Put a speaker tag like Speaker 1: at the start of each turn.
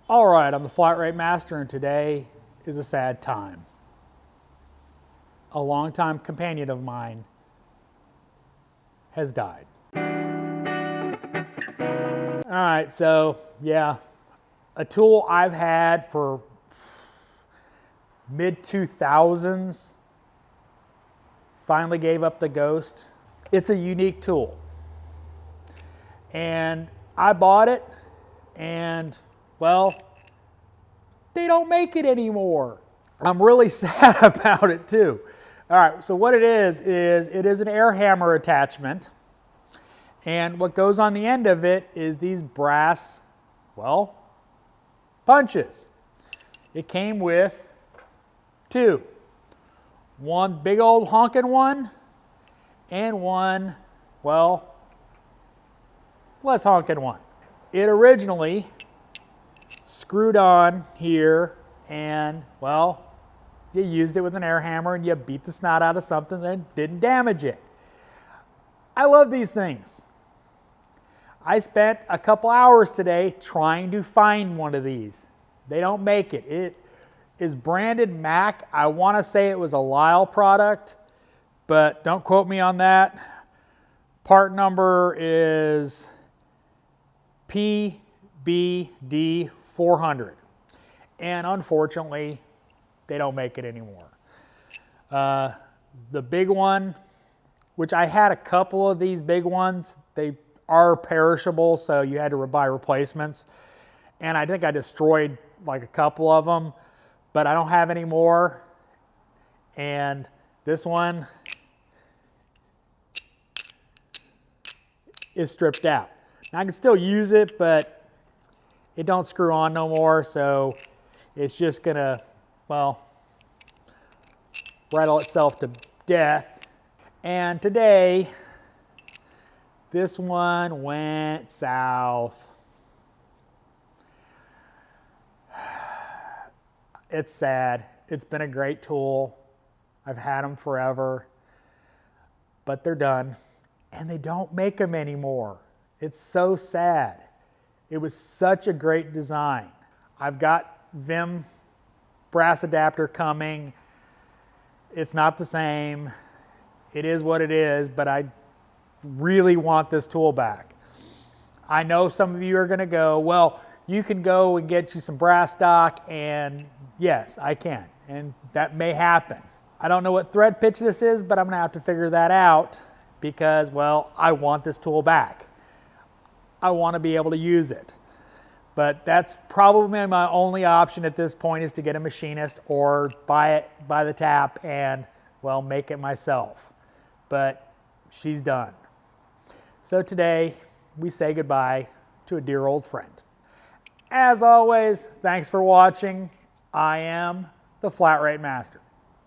Speaker 1: All right, I'm the Flat Rate Master, and today is a sad time. A longtime companion of mine has died. All right, so yeah, a tool I've had for mid-2000s finally gave up the ghost. It's a unique tool. And I bought it, and well, they don't make it anymore. I'm really sad about it too. All right, so what it is it is an air hammer attachment. And what goes on the end of it is these brass, well, punches. It came with two. One big old honking one, and one, well, less honking one. It originally screwed on here, and well, you used it with an air hammer and you beat the snot out of something that didn't damage it. I love these things. I spent a couple hours today trying to find one of these. They don't make it. It is branded Mac. I want to say it was a Lyle product, but don't quote me on that. Part number is PBD 400. And unfortunately, they don't make it anymore. The big one, which I had a couple of these big ones, they are perishable, so you had to buy replacements. And I think I destroyed like a couple of them, but I don't have any more. And this one is stripped out. Now I can still use it, but it don't screw on no more, so it's just gonna, well, rattle itself to death. And today, this one went south. It's sad. It's been a great tool. I've had them forever, but they're done, and they don't make them anymore. It's so sad. It was such a great design. I've got Vim brass adapter coming. It's not the same. It is what it is, but I really want this tool back. I know some of you are gonna go, well, you can go and get you some brass stock, and yes, I can, and that may happen. I don't know what thread pitch this is, but I'm gonna have to figure that out because, well, I want this tool back. I wanna be able to use it. But that's probably my only option at this point, is to get a machinist or buy it by the tap and, well, make it myself. But she's done. So today, we say goodbye to a dear old friend. As always, thanks for watching. I am the Flat Rate Master.